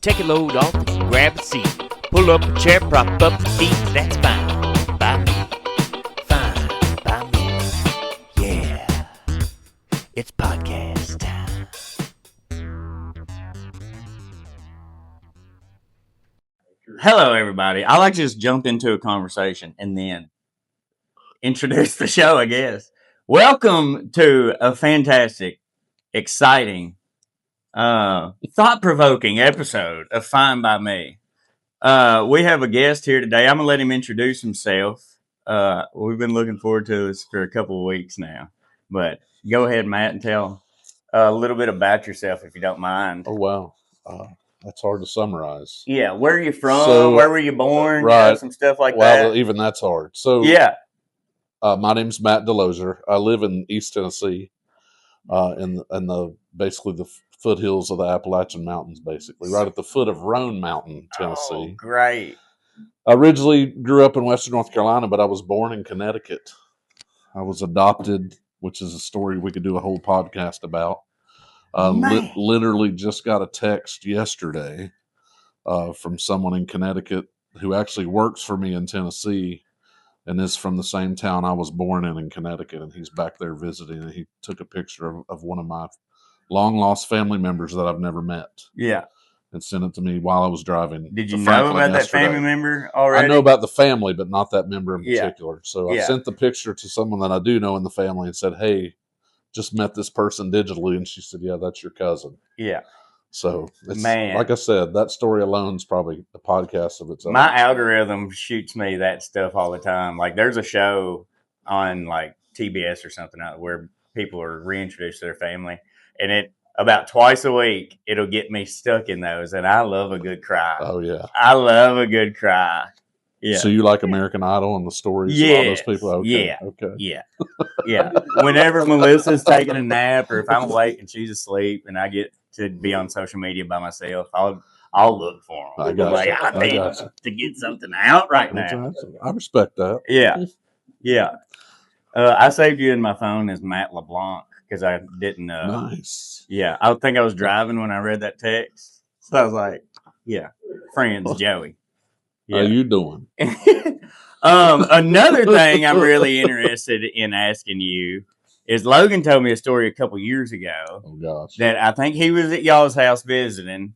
take a load off and grab a seat. Pull up a chair, prop up your feet. That's fine by me. Fine by me. Yeah. It's podcast time. Hello, everybody. I like to just jump into a conversation and then introduce the show, I guess. Welcome to a fantastic, exciting, thought-provoking episode of Fine by Me. We have a guest here today. I'm going to let him introduce himself. We've been looking forward to this for a couple of weeks now. But go ahead, Matt, and tell a little bit about yourself, if you don't mind. Oh, wow. That's hard to summarize. Yeah, where are you from? Where were you born? Right. You know, some stuff like that. Well, even that's hard. So, Yeah. My name's Matt Delozier. I live in East Tennessee, in the basically the foothills of the Appalachian Mountains, basically right at the foot of Roan Mountain, Tennessee. Oh, great. I originally grew up in Western North Carolina, but I was born in Connecticut. I was adopted, which is a story we could do a whole podcast about. Literally just got a text yesterday from someone in Connecticut who actually works for me in Tennessee and is from the same town I was born in Connecticut, and he's back there visiting, and he took a picture of one of my long-lost family members that I've never met. Yeah. And sent it to me while I was driving. Did you know about that family member already? I know about the family, but not that member in Yeah. particular. So I sent the picture to someone that I do know in the family and said, hey, just met this person digitally. And she said, yeah, that's your cousin. Yeah. So, it's, Man, like I said, that story alone is probably a podcast of its own. My algorithm shoots me that stuff all the time. Like, there's a show on like TBS or something where people are reintroduced to their family, and it about twice a week it'll get me stuck in those. And I love a good cry. Oh yeah, I love a good cry. Yeah. So you like American Idol and the stories of all those people? Okay. Yeah. Okay. Yeah. Yeah. Whenever Melissa's taking a nap, or if I'm awake and she's asleep, and I get to be on social media by myself, I'll look for them. I got you. I need to get something out right now. I respect that. Yeah. Yeah. I saved you in my phone as Matt LeBlanc because I didn't. Nice. Yeah. I think I was driving when I read that text. So I was like, yeah, friends, Joey. Yeah. How you doing? Another thing I'm really interested in asking you is Logan told me a story a couple years ago. Oh gosh. That I think he was at y'all's house visiting,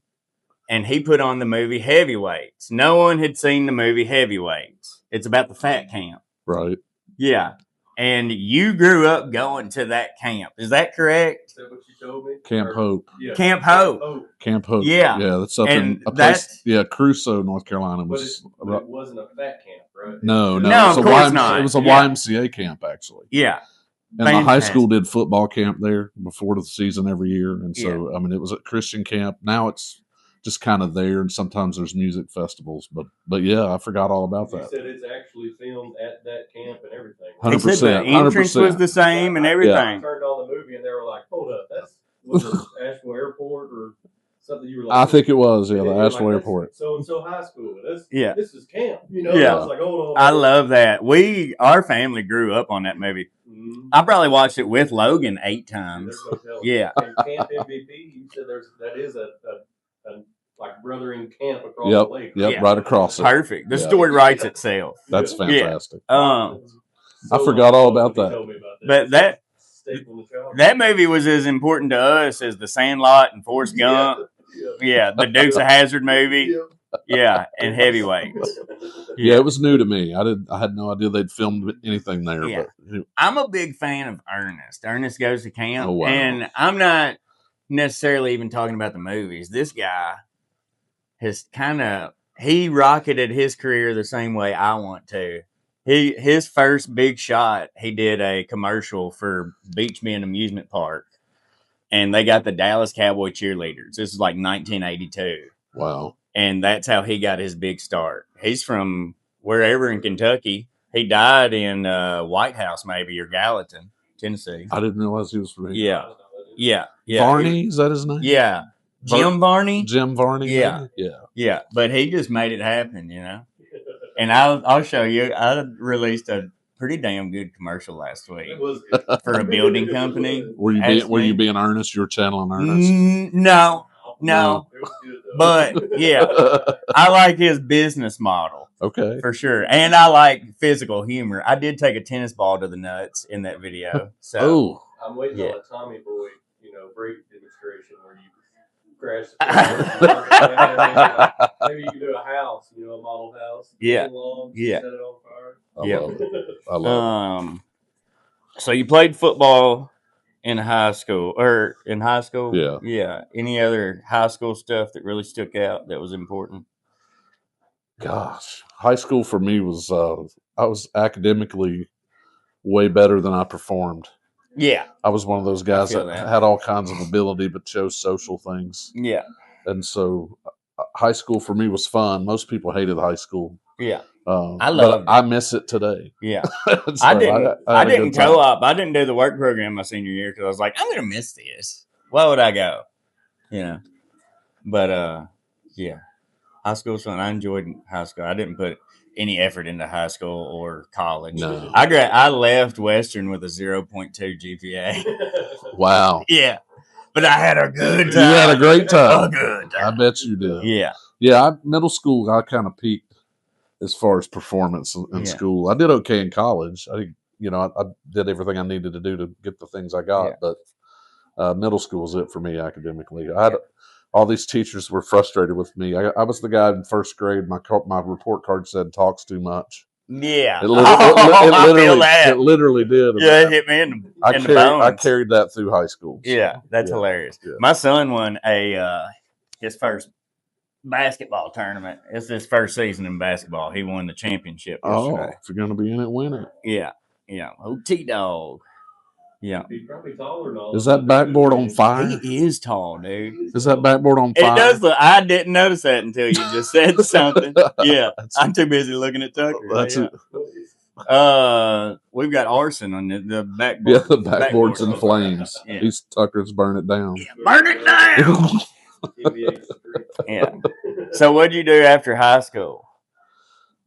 and he put on the movie Heavyweights. No one had seen the movie Heavyweights. It's about the fat camp. Right. Yeah. And you grew up going to that camp. Is that correct? Is that what you told me? Camp Hope. Yeah. Camp Hope. Camp Hope. Yeah. Yeah, that's up And in a place. Yeah, Crusoe, North Carolina was. But it wasn't a fat camp, right? No, No, of course not. It was a YMCA camp, actually. Yeah. And the high school did football camp there before the season every year. And so, I mean, it was a Christian camp. Now it's just kind of there, and sometimes there's music festivals. But yeah, I forgot all about that. You said it's actually filmed at that camp and everything. 100%. The entrance was the same and everything. I turned on the movie and they were like, hold up, was it Asheville Airport or something? You were like, I think it was, the Asheville Airport. So high school. This is camp. You know, Yeah. I was like, hold on. I love that. Our family grew up on that movie. Mm-hmm. I probably watched it with Logan 8 times. Yeah. And Camp MVP, you said that is a like brothering camp across the lake. Yep, Yeah. right across it. Perfect. The story writes itself. That's fantastic. I forgot all about that. But that movie was as important to us as The Sandlot and Forrest Gump. Yeah, the Dukes of Hazzard movie. Yeah, and Heavyweights. Yeah, it was new to me. I had no idea they'd filmed anything there. Yeah. But I'm a big fan of Ernest. Ernest Goes to Camp. Oh, wow. And I'm not necessarily even talking about the movies. This guy has he rocketed his career the same way I want to. His first big shot, he did a commercial for Beach Bend Amusement Park, and they got the Dallas Cowboy cheerleaders. This is like 1982. Wow. And that's how he got his big start. He's from wherever in Kentucky. He died in White House, maybe, or Gallatin, Tennessee. I didn't realize he was from here. Yeah. Varney, is that his name? Yeah. Jim Varney? Jim Varney? Yeah. Maybe? Yeah. But he just made it happen, you know? And I'll show you. I released a pretty damn good commercial last week for a building company. Were you being earnest? You were channeling Ernest? No. But yeah, I like his business model Okay. for sure, and I like physical humor. I did take a tennis ball to the nuts in that video. So Oh, I'm waiting Yeah. on a Tommy Boy, brake demonstration where you crash the car. Maybe you can do a house, a model house. Yeah. Long, Yeah. set it on fire. I Yeah. love it. I love it. So you played football in high school, or in high school? Yeah. Yeah. Any other high school stuff that really stuck out that was important? Gosh, high school for me was I was academically way better than I performed. Yeah. I was one of those guys feel that that. had all kinds of ability but chose social things. Yeah. And so high school for me was fun. Most people hated high school. Yeah. I loved but I it. miss it today. Yeah. So I didn't. I had a didn't good time. co-op. I didn't do the work program my senior year because I was like, I'm gonna miss this. Why would I go? But yeah, high school was fun. I enjoyed high school. I didn't put any effort into high school or college. No. I left Western with a 0.2 GPA. Wow. Yeah, but I had a good You time. had a great time. A good I time. bet you did. Yeah. Yeah, middle school, I kind of peaked as far as performance in Yeah. school. I did okay in college. I did everything I needed to do to get the things I got, Yeah. but middle school was it for me academically. I had all these teachers were frustrated with me. I was the guy in first grade. My report card said talks too much. Yeah. It literally, that. it literally did. Yeah, it hit me in the I bones. carried that through high school. So, Yeah, that's hilarious. Yeah. My son won his first basketball tournament. It's his first season in basketball. He won the championship yesterday. If you're going to be in it, win it. Yeah. Oh, T-Dog. Yeah. He's probably taller than all Is of us. that backboard on fire? He is tall, dude. Is that backboard on fire? It does look. I didn't notice that until you just said something. Yeah, I'm too busy looking at Tucker. We've got arson on the backboard. Yeah, the backboard's in flames. Yeah. Tucker's burn it down. Yeah, burn it down. Yeah. So what'd you do after high school?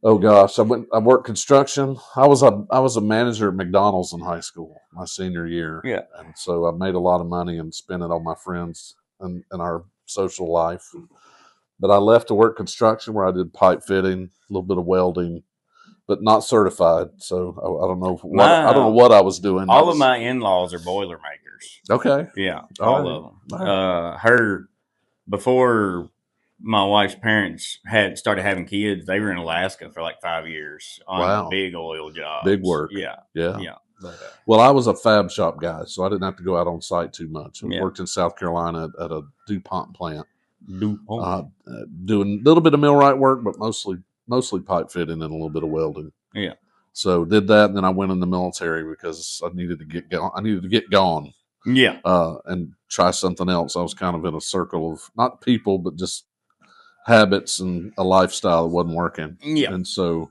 Oh gosh, I worked construction. I was a manager at McDonald's in high school, my senior year. Yeah. And so I made a lot of money and spent it on my friends and our social life. But I left to work construction where I did pipe fitting, a little bit of welding, but not certified. So I don't know what I was doing. All of my in-laws are Boilermakers. Okay. Yeah, all of them. Before my wife's parents had started having kids, they were in Alaska for like 5 years on big oil jobs. Big work. Yeah. Well, I was a fab shop guy, so I didn't have to go out on site too much. I worked in South Carolina at a DuPont plant. Doing a little bit of millwright work, but mostly pipe fitting and a little bit of welding. Yeah. So did that, and then I went in the military because I needed to get gone. Yeah. And try something else. I was kind of in a circle of not people, but just habits and a lifestyle that wasn't working. Yeah. And so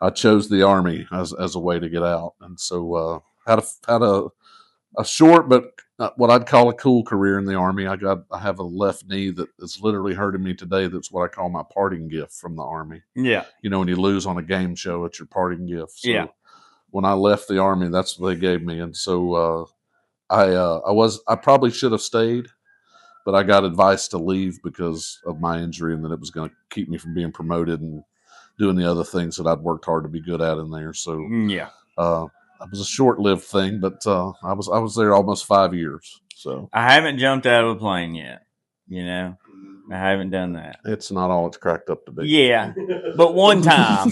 I chose the Army as a way to get out. And so had a short but what I'd call a cool career in the Army. I have a left knee that is literally hurting me today. That's what I call my parting gift from the Army. Yeah. When you lose on a game show, it's your parting gift. So yeah. When I left the Army, that's what they gave me. And so I probably should have stayed, but I got advice to leave because of my injury and that it was going to keep me from being promoted and doing the other things that I'd worked hard to be good at in there. So yeah. It was a short-lived thing, but I was there almost 5 years. So I haven't jumped out of a plane yet. I haven't done that. It's not all it's cracked up to be. Yeah, but one time,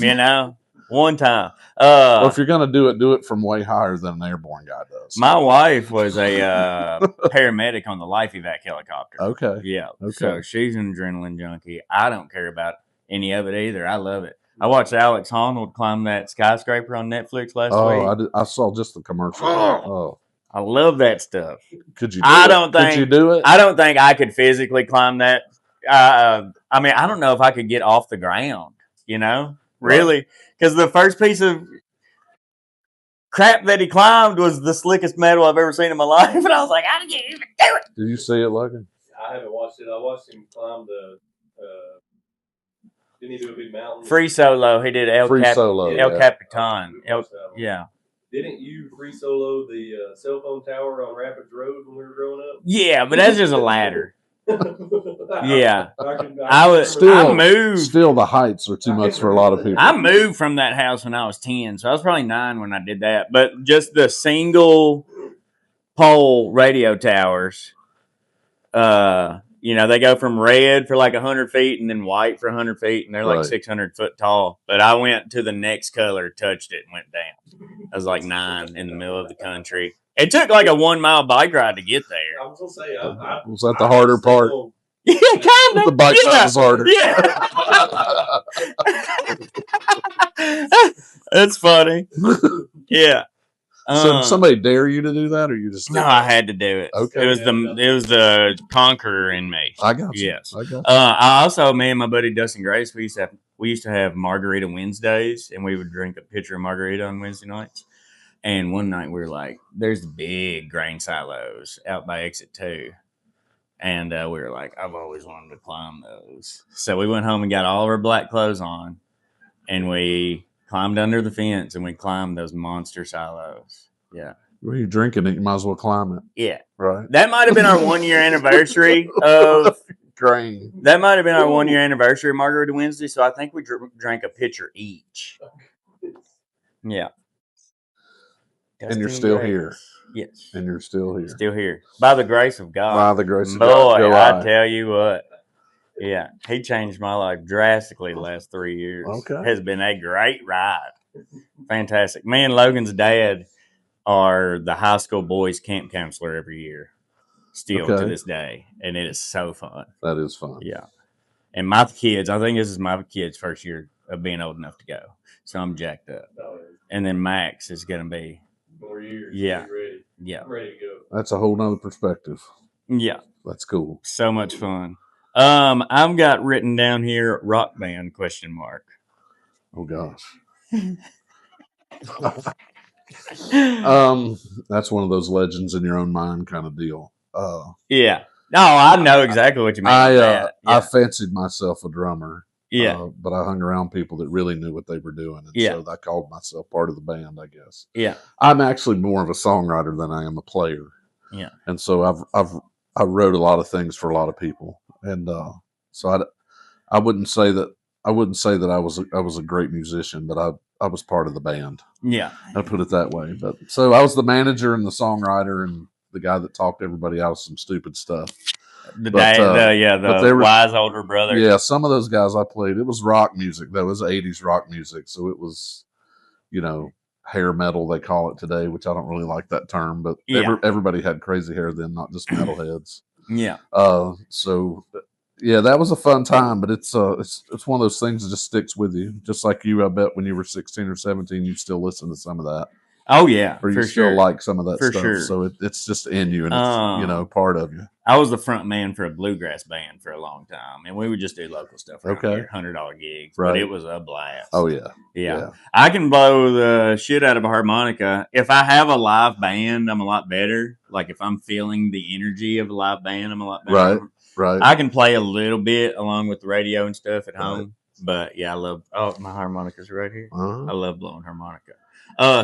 one time. Well, if you're gonna do it from way higher than an airborne guy does. My wife was a paramedic on the life evac helicopter. Okay. Yeah. Okay. So she's an adrenaline junkie. I don't care about any of it either. I love it. I watched Alex Honnold climb that skyscraper on Netflix last week. I saw just the commercial. I love that stuff. Could you? Could you do it? I don't think I could physically climb that. I don't know if I could get off the ground. Really, because the first piece of crap that he climbed was the slickest metal I've ever seen in my life, and I was like, "How did you even do it?" Did you see it, Logan? I haven't watched it. I watched him climb the. Didn't he do a big mountain? Free solo. He did El Capitan. Yeah. Didn't you free solo the cell phone tower on Rapids Road when we were growing up? Yeah, but that's just a ladder. Yeah. Still, I moved. Still, the heights are too much for a lot of people. I moved from that house when I was 10, so I was probably 9 when I did that. But just the single pole radio towers, they go from red for like 100 feet and then white for 100 feet, and they're like Right. 600 foot tall. But I went to the next color, touched it, and went down. I was like 9 in the middle of the country. It took like a 1 mile bike ride to get there. I was gonna say, Was that the harder part? Yeah, kind of. The bike ride was harder. Yeah. That's funny. Yeah. So did somebody dare you to do that, or you just no? I had to do it. Okay. It was the conqueror in me. I got you. Yes. I got you. I also, me and my buddy Dustin Grace, we used to have Margarita Wednesdays, and we would drink a pitcher of margarita on Wednesday nights. And one night we were like, "There's the big grain silos out by Exit 2." And we were like, I've always wanted to climb those. So we went home and got all of our black clothes on, and we climbed under the fence, and we climbed those monster silos. Yeah. Well, you're drinking it, you might as well climb it. Yeah. Right. That might have been our 1 year anniversary of grain. That might have been our 1 year anniversary of Margarita Wednesday. So I think we drank a pitcher each. Yeah. And you're still here. Yes. And you're still here. Still here. By the grace of God. By the grace of Boy, God. Boy, I tell you what. Yeah. He changed my life drastically the last 3 years. Okay. It has been a great ride. Fantastic. Me and Logan's dad are the high school boys camp counselor every year. Still to this day. And it is so fun. That is fun. Yeah. And my kids, I think this is my kids' first year of being old enough to go. So I'm jacked up. And then Max is going to be. More years. Yeah. Ready. Yeah. I'm ready to go. That's a whole nother perspective. Yeah. That's cool. So much fun. I've got written down here rock band ? Oh gosh. That's one of those legends in your own mind kind of deal. Yeah. No, I know exactly what you mean. I fancied myself a drummer. Yeah. But I hung around people that really knew what they were doing. And so I called myself part of the band, I guess. Yeah. I'm actually more of a songwriter than I am a player. Yeah. And so I wrote a lot of things for a lot of people. And so I wouldn't say that I was a great musician, but I was part of the band. Yeah. I put it that way. But so I was the manager and the songwriter and the guy that talked everybody out of some stupid stuff. The wise older brother. Yeah, some of those guys I played, it was rock music. That was 80s rock music. So it was, hair metal, they call it today, which I don't really like that term, but everybody had crazy hair then, not just metalheads. Yeah. So yeah, that was a fun time, but it's one of those things that just sticks with you. Just like you, I bet when you were 16 or 17, you still listen to some of that. Oh yeah, or you still like some of that for stuff. Sure. So it's just in you, and it's part of you. I was the front man for a bluegrass band for a long time, and we would just do local stuff. Here, $100 gigs, right? But it was a blast. Oh yeah. I can blow the shit out of a harmonica. If I have a live band, I'm a lot better. Like if I'm feeling the energy of a live band, I'm a lot better. Right. I can play a little bit along with the radio and stuff at home, but yeah, I love. Oh, my harmonica's right here. Uh-huh. I love blowing harmonica.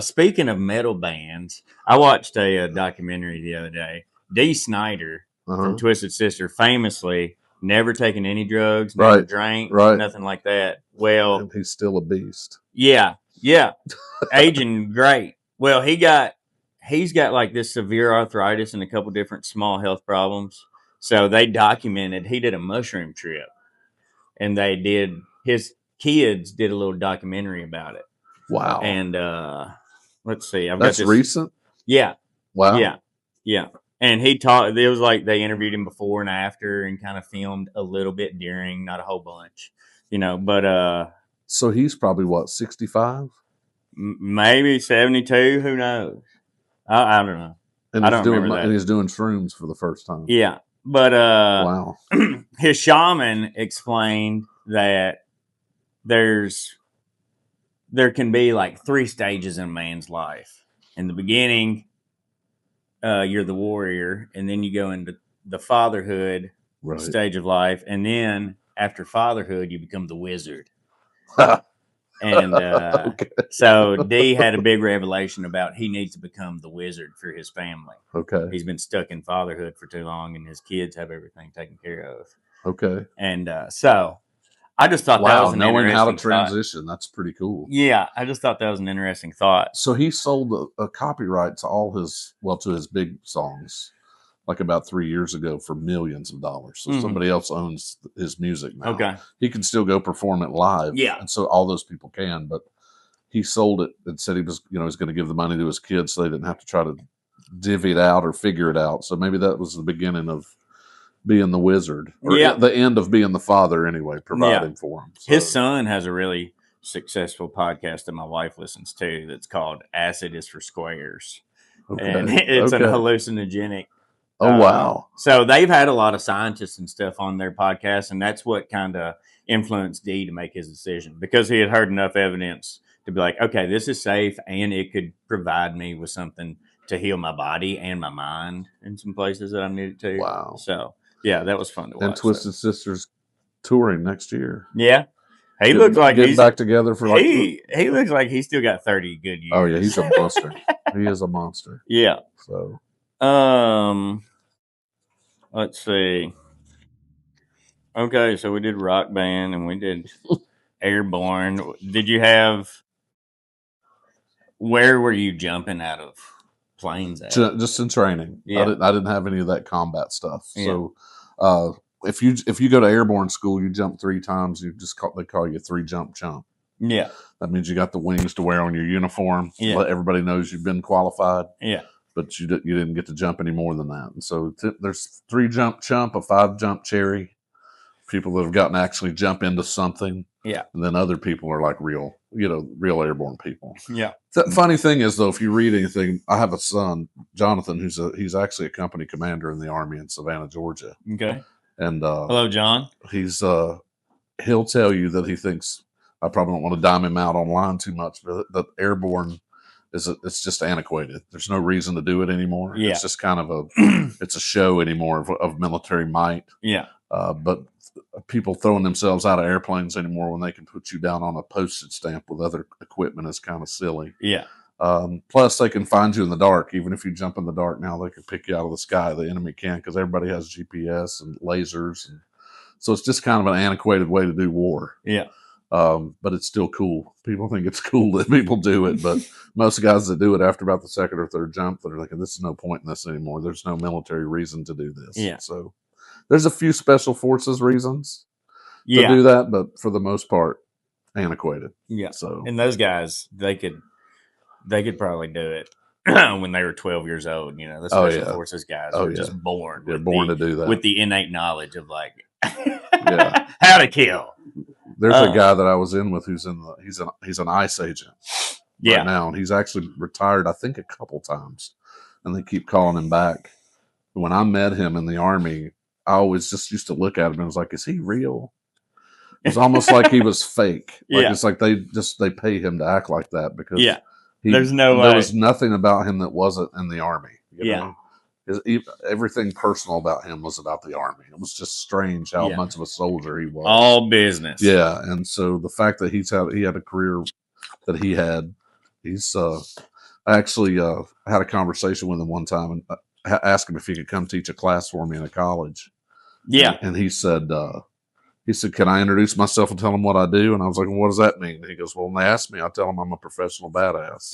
Speaking of metal bands, I watched a documentary the other day. Dee Snider from Twisted Sister famously never taken any drugs, never drank, nothing like that. Well, and he's still a beast. Yeah, aging great. Well, he's got like this severe arthritis and a couple different small health problems. So they documented he did a mushroom trip, and his kids did a little documentary about it. Wow. And let's see. That's recent? Yeah. Wow. Yeah. And he talked, it was like they interviewed him before and after and kind of filmed a little bit during, not a whole bunch, but. So he's probably what, 65? Maybe 72. Who knows? I don't know. And I don't remember that. And he's doing shrooms for the first time. Yeah. But wow. His shaman explained that there can be like 3 stages in a man's life. In the beginning, you're the warrior, and then you go into the fatherhood stage of life, and then after fatherhood, you become the wizard. And so Dee had a big revelation about he needs to become the wizard for his family. Okay. He's been stuck in fatherhood for too long, and his kids have everything taken care of. Okay. And so I just thought that was an knowing how to interesting thought. transition, that's pretty cool. Yeah, I just thought that was an interesting thought. So he sold a copyright to all his, to his big songs, like about 3 years ago for millions of dollars. So somebody else owns his music now. Okay. He can still go perform it live. Yeah. And so all those people can, but he sold it and said he was, he's going to give the money to his kids so they didn't have to try to divvy it out or figure it out. So maybe that was the beginning of being the wizard, or the end of being the father anyway, providing for him. So. His son has a really successful podcast that my wife listens to that's called Acid is for Squares. Okay. And it's an hallucinogenic. Oh, wow. So they've had a lot of scientists and stuff on their podcast, and that's what kind of influenced D to make his decision, because he had heard enough evidence to be like, okay, this is safe, and it could provide me with something to heal my body and my mind in some places that I needed to. Wow. So, yeah, that was fun to watch. And Twisted Sisters touring next year. Yeah. He looks like he's back together for like he looks like he's still got 30 good years. Oh yeah, he's a monster. He is a monster. Yeah. So let's see. Okay, so we did Rock Band and we did Airborne. Did you have, where were you jumping out of planes at? Just in training. Yeah. I didn't have any of that combat stuff. Yeah. So if you go to airborne school, you jump 3 times. They call you 3 jump chump. Yeah, that means you got the wings to wear on your uniform. Yeah, let everybody knows you've been qualified. Yeah, but you didn't get to jump any more than that. And so there's 3 jump chump, a 5 jump cherry. People that have gotten to actually jump into something. Yeah, and then other people are like real airborne people. Yeah. The funny thing is, though, if you read anything, I have a son, Jonathan, he's actually a company commander in the Army in Savannah, Georgia. Okay. And hello, John. He'll tell you that he thinks, I probably don't want to dime him out online too much, but that airborne it's just antiquated. There's no reason to do it anymore. Yeah. It's just kind of it's a show anymore of military might. Yeah. But people throwing themselves out of airplanes anymore when they can put you down on a postage stamp with other equipment is kind of silly. Yeah. Plus, they can find you in the dark. Even if you jump in the dark now, they can pick you out of the sky. The enemy can't, because everybody has GPS and lasers. And so it's just kind of an antiquated way to do war. Yeah. But it's still cool. People think it's cool that people do it, but most guys that do it after about the 2nd or 3rd jump, they're like, "This is no point in this anymore. There's no military reason to do this." Yeah. So there's a few special forces reasons to do that, but for the most part, antiquated. Yeah. So, and those guys, they could probably do it when they were 12 years old. The special forces guys are just born. They're born to do that with the innate knowledge of how to kill. There's a guy that I was in with who's he's an ICE agent right now, and he's actually retired, I think, a couple times, and they keep calling him back. When I met him in the Army, I always just used to look at him and was like, "Is he real?" It's almost like he was fake. It's like they pay him to act like that, because there's no way. There was nothing about him that wasn't in the Army. You know? Everything personal about him was about the Army. It was just strange how much of a soldier he was. All business. Yeah, and so the fact that he had a career that he had, I actually had a conversation with him one time and asked him if he could come teach a class for me in a college. Yeah, and he said, "Can I introduce myself and tell them what I do?" And I was like, "Well, what does that mean?" And he goes, "Well, when they ask me, I tell them I'm a professional badass."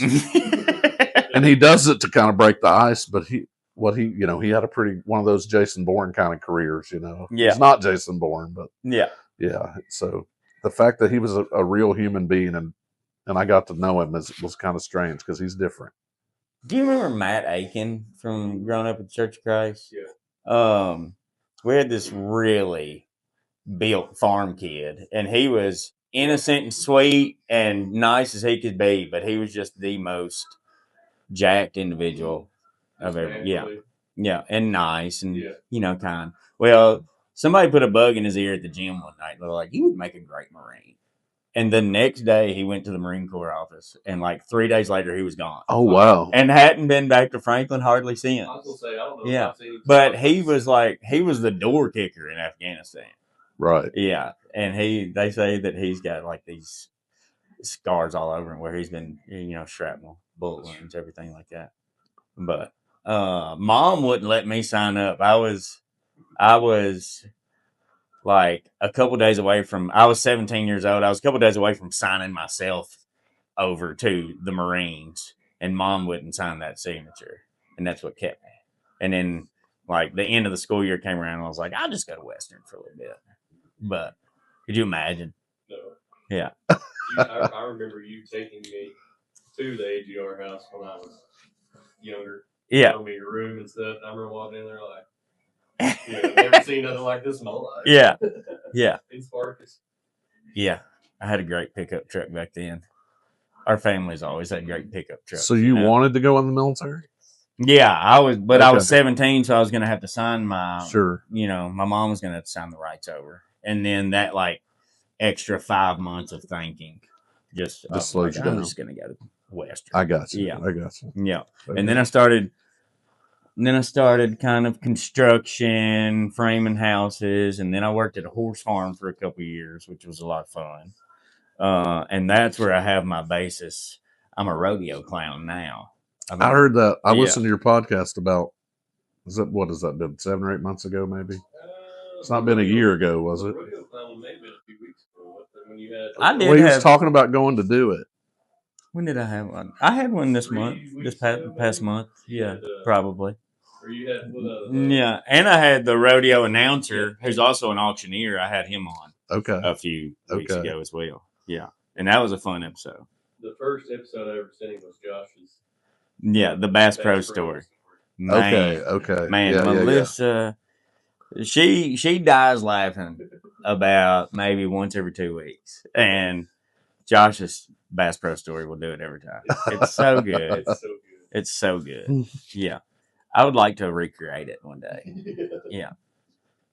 And he does it to kind of break the ice, but he had a pretty one of those Jason Bourne kind of careers. Yeah, he's not Jason Bourne, but yeah. So the fact that he was a real human being and I got to know him was kind of strange, because he's different. Do you remember Matt Aiken from growing up at Church of Christ? Yeah. We had this really built farm kid, and he was innocent and sweet and nice as he could be, but he was just the most jacked individual I've ever. Yeah, and nice and kind. Well, somebody put a bug in his ear at the gym one night. They were like, "You would make a great Marine." And the next day, he went to the Marine Corps office, and 3 days later, he was gone. Oh, wow! And hadn't been back to Franklin hardly since. I was gonna say, I don't know. Yeah, but he was the door kicker in Afghanistan. Right. Yeah, and they say that he's got these scars all over him where he's been, shrapnel, bullet wounds, everything like that. But Mom wouldn't let me sign up. I was like a couple days away from. I was 17 years old. I was a couple days away from signing myself over to the Marines, and Mom wouldn't sign that signature, and that's what kept me. And then, like the end of the school year came around, and I was like, I'll just go to Western for a little bit. But could you imagine? No. Yeah. I remember you taking me to the AGR house when I was younger. Yeah. Showing me your room and stuff. I remember walking in there like, I've never seen nothing like this in my life. Yeah. Yeah. In Spartacus. Yeah. I had a great pickup truck back then. Our family's always had great pickup trucks. So you wanted to go in the military? Yeah, I was, but I was Okay. 17, so I was going to have to sign my, Sure. My mom was going to have to sign the rights over. And then that like extra 5 months of thinking just slowed you down. I'm just going to go to Western. I got you. Yeah. I got you. Yeah. Okay. And then I started kind of construction, framing houses, and then I worked at a horse farm for a couple of years, which was a lot of fun. And that's where I have my basis. I'm a rodeo clown now. I heard that. I Yeah. listened to your podcast about, what has that been, 7 or 8 months ago, maybe? It's not been a year ago, was it? Rodeo clown may have been a few weeks ago. When you had, I did Well, he was have- talking about going to do it. When did I have one? I had one this month, this past month. Yeah, probably. Or you had Yeah, and I had the rodeo announcer, who's also an auctioneer. I had him on Okay. a few weeks ago as well. Yeah, and that was a fun episode. The first episode I ever seen was Josh's. Yeah, the Bass Pro story. Man, Okay. Man, Yeah, Melissa, she dies laughing about maybe once every 2 weeks, and Josh's Bass Pro story will do it every time. It's so good. It's so good. It's so good. Yeah. I would like to recreate it one day. Yeah.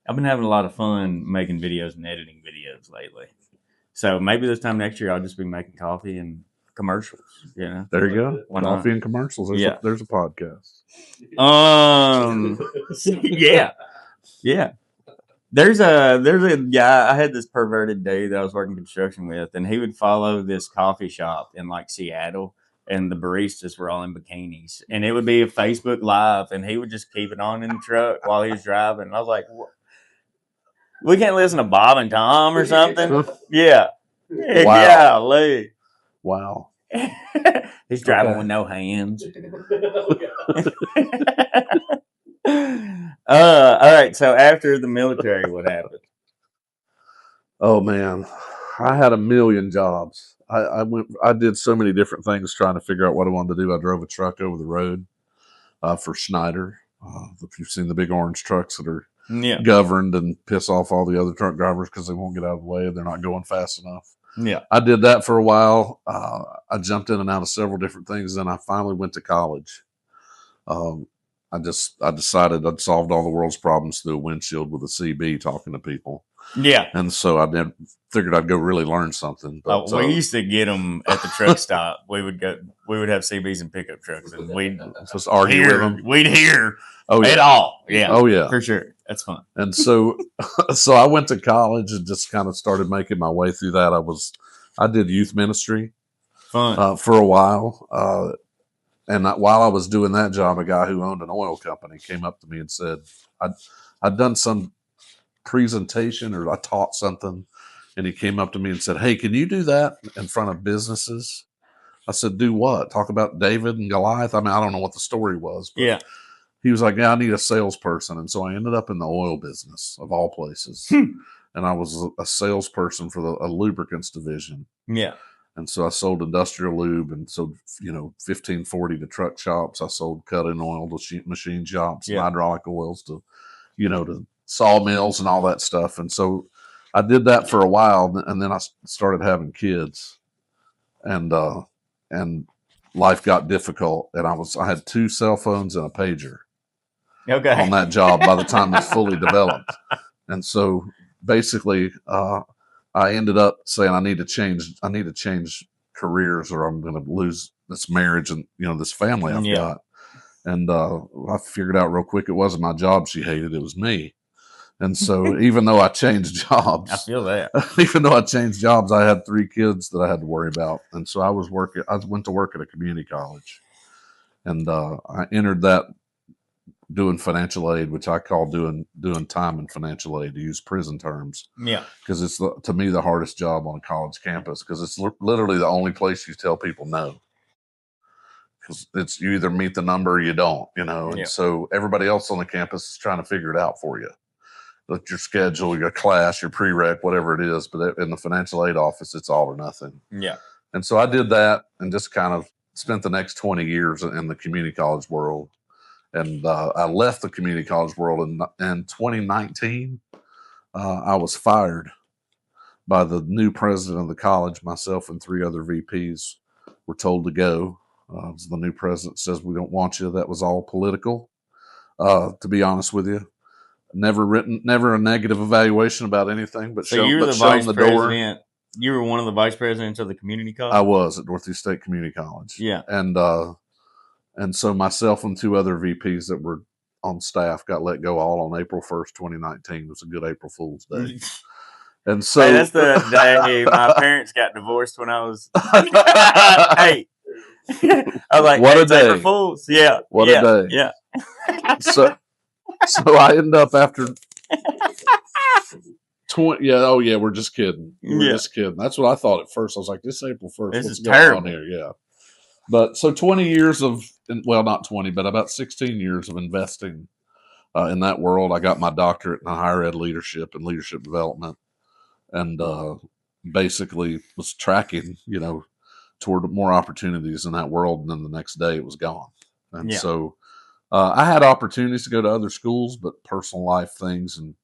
I've been having a lot of fun making videos and editing videos lately. So maybe this time next year I'll just be making coffee and commercials, There you go. Why Coffee not? and commercials. Yeah. There's a podcast. Yeah. Yeah. There's a guy, I had this perverted dude that I was working construction with, and he would follow this coffee shop in like Seattle, and the baristas were all in bikinis, and it would be a Facebook Live, and he would just keep it on in the truck while he was driving. And I was like, we can't listen to Bob and Tom or something? Yeah. Wow. Yeah, Lee. Wow. He's driving Okay. with no hands. All right. So after the military, what happened? Oh man, I had a million jobs. I did so many different things trying to figure out what I wanted to do. I drove a truck over the road for Schneider. If you've seen the big orange trucks that are governed and piss off all the other truck drivers because they won't get out of the way. They're not going fast enough. Yeah. I did that for a while. I jumped in and out of several different things. Then I finally went to college. I decided I'd solved all the world's problems through a windshield with a CB talking to people. Yeah. And so I figured I'd go really learn something. But, we used to get them at the truck stop. We would have CBs and pickup trucks, and we'd just argue with them. We'd hear Oh, it yeah. all. Yeah. Oh, yeah. For sure. That's fun. And so I went to college and just kind of started making my way through that. I did youth ministry Fun. for a while. And while I was doing that job, a guy who owned an oil company came up to me and said, I'd done some presentation or I taught something. And he came up to me and said, "Hey, can you do that in front of businesses?" I said, "Do what? Talk about David and Goliath?" I mean, I don't know what the story was. But yeah. He was like, "Yeah, I need a salesperson." And so I ended up in the oil business of all places. And I was a salesperson for a lubricants division. Yeah. And so I sold industrial lube and sold, 1540 to truck shops. I sold cut-in oil to machine shops, and hydraulic oils to, to sawmills and all that stuff. And so I did that for a while, and then I started having kids, and life got difficult, and I had 2 cell phones and a pager on that job by the time it was fully developed. And so basically, I ended up saying I need to change careers, or I'm going to lose this marriage and this family I've got. And I figured out real quick it wasn't my job she hated; it was me. And so even though I changed jobs, I feel that. Even though I changed jobs, I had 3 kids that I had to worry about. And so I went to work at a community college, and I entered that doing financial aid, which I call doing time in financial aid, to use prison terms. Yeah. Because it's to me the hardest job on a college campus, because it's literally the only place you tell people no. Because it's you either meet the number or you don't, and Yeah. so everybody else on the campus is trying to figure it out for you. Like your schedule, your class, your prereq, whatever it is. But in the financial aid office, it's all or nothing. Yeah. And so I did that and just kind of spent the next 20 years in the community college world. And I left the community college world in 2019. I was fired by the new president of the college. Myself and 3 other VPs were told to go. The new president says, we don't want you. That was all political, to be honest with you. Never a negative evaluation about anything, but So you were the vice president. You were one of the vice presidents of the community college? I was at Northeast State Community College. Yeah. And so myself and 2 other VPs that were on staff got let go all on April 1st, 2019. It was a good April Fool's Day. And so hey, that's the day my parents got divorced when I was 8. I was like, what hey, a day. April Fools. Yeah. What a day. Yeah. So I end up after 20. Yeah. Oh yeah. We're just kidding. We're just kidding. That's what I thought at first. I was like, this April 1st. This what's is going terrible. on here? Yeah. But so 20 years of, well, not 20, but about 16 years of investing in that world. I got my doctorate in higher ed leadership and leadership development, and basically was tracking, toward more opportunities in that world. And then the next day it was gone. And so I had opportunities to go to other schools, but personal life things and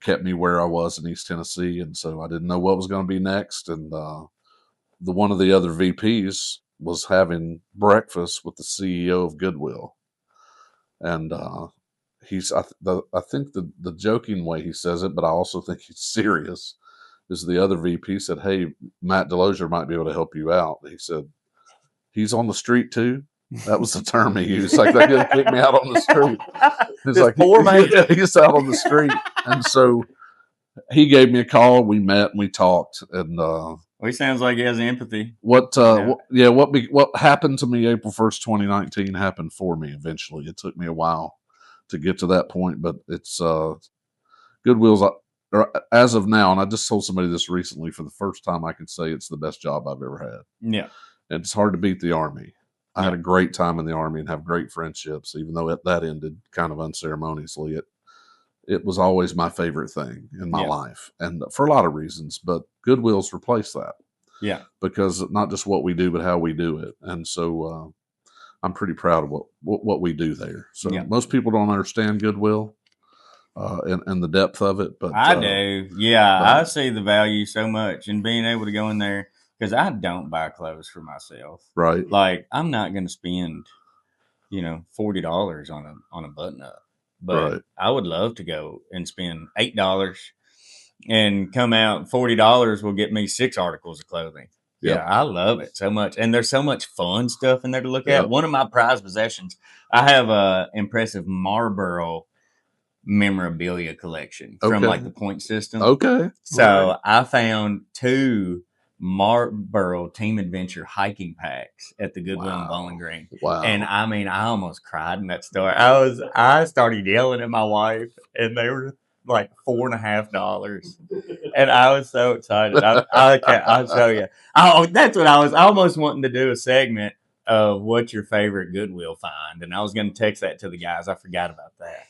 kept me where I was in East Tennessee. And so I didn't know what was going to be next. And one of the other VPs was having breakfast with the CEO of Goodwill. And I think the joking way he says it, but I also think he's serious, is the other VP said, hey, Matt Delozier might be able to help you out. He said, he's on the street too. That was the term he used. Like, they're going to kick me out on the street. He's like, poor man. He's out on the street. And so he gave me a call. We met and we talked. And he sounds like he has empathy. What happened to me April 1st, 2019 happened for me eventually. It took me a while to get to that point, but it's Goodwill's, as of now, and I just told somebody this recently, for the first time I can say it's the best job I've ever had. Yeah. And it's hard to beat the Army. I had a great time in the Army and have great friendships, even though that ended kind of unceremoniously. It was always my favorite thing in my life, and for a lot of reasons, but Goodwill's replaced that. Yeah. Because not just what we do, but how we do it. And so I'm pretty proud of what we do there. So most people don't understand Goodwill and the depth of it, but I do. Yeah. I see the value so much in being able to go in there, because I don't buy clothes for myself. Right. Like, I'm not going to spend, $40 on a button up. But I would love to go and spend $8 and come out. $40 will get me 6 articles of clothing. Yep. Yeah, I love it so much. And there's so much fun stuff in there to look at. One of my prized possessions, I have a impressive Marlboro memorabilia collection from like the point system. Okay. So I found 2 Marlboro Team Adventure hiking packs at the Goodwill in Bowling Green. Wow. And I mean, I almost cried in that store. I started yelling at my wife, and they were like $4.50. And I was so excited. I'll show you. Oh, that's what I was almost wanting to do, a segment of what's your favorite Goodwill find. And I was going to text that to the guys. I forgot about that.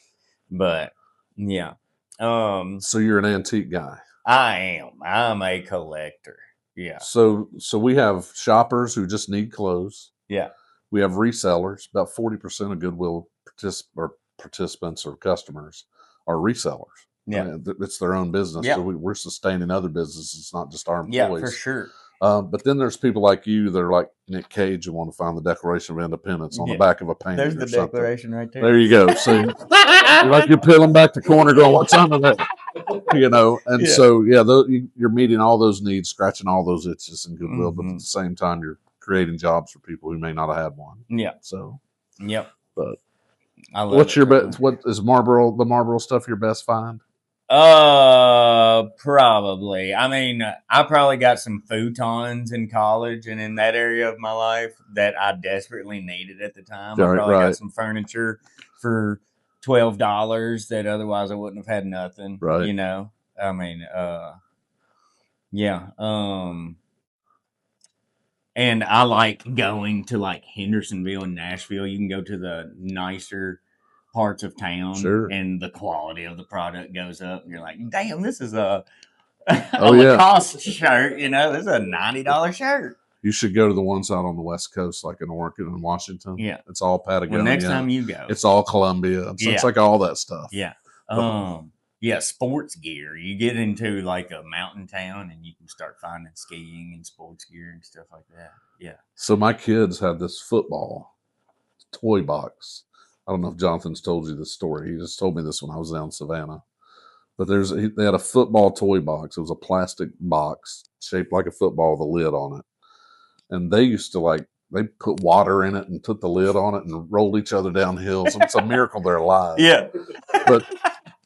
But yeah. So you're an antique guy. I am. I'm a collector. Yeah. So we have shoppers who just need clothes. Yeah. We have resellers. About 40% of Goodwill participants or customers are resellers. Yeah. I mean, it's their own business. Yeah. So we're sustaining other businesses. It's not just our employees. Yeah, for sure. But then there's people like you that are like Nick Cage and want to find the Declaration of Independence on the back of a painting. There's the Declaration right there. There you go. See, like you're peeling back the corner going, what's under that? And so, you're meeting all those needs, scratching all those itches in Goodwill, but at the same time, you're creating jobs for people who may not have had one. Yeah. So, but what's your best? What is the Marlboro stuff your best find? Probably. I mean, I probably got some futons in college and in that area of my life that I desperately needed at the time. I probably got some furniture for $12 that otherwise I wouldn't have had nothing. Right. You know, I mean, yeah. And I like going to like Hendersonville and Nashville. You can go to the nicer parts of town, Sure. and the quality of the product goes up. And you're like, damn, this is a Oh, yeah. Lacoste shirt. You know, this is a $90 shirt. You should go to the ones out on the West Coast, like in Oregon and Washington. Yeah. It's all Patagonia. Well, next time you go, it's all Columbia. It's, it's like all that stuff. Yeah. Yeah, sports gear. You get into like a mountain town and you can start finding skiing and sports gear and stuff like that. Yeah. So my kids had this football toy box. I don't know if Jonathan's told you this story. He just told me this when I was down in Savannah. But they had a football toy box. It was a plastic box shaped like a football with a lid on it. And they used to they put water in it and put the lid on it and rolled each other down hills. It's a miracle they're alive. Yeah. But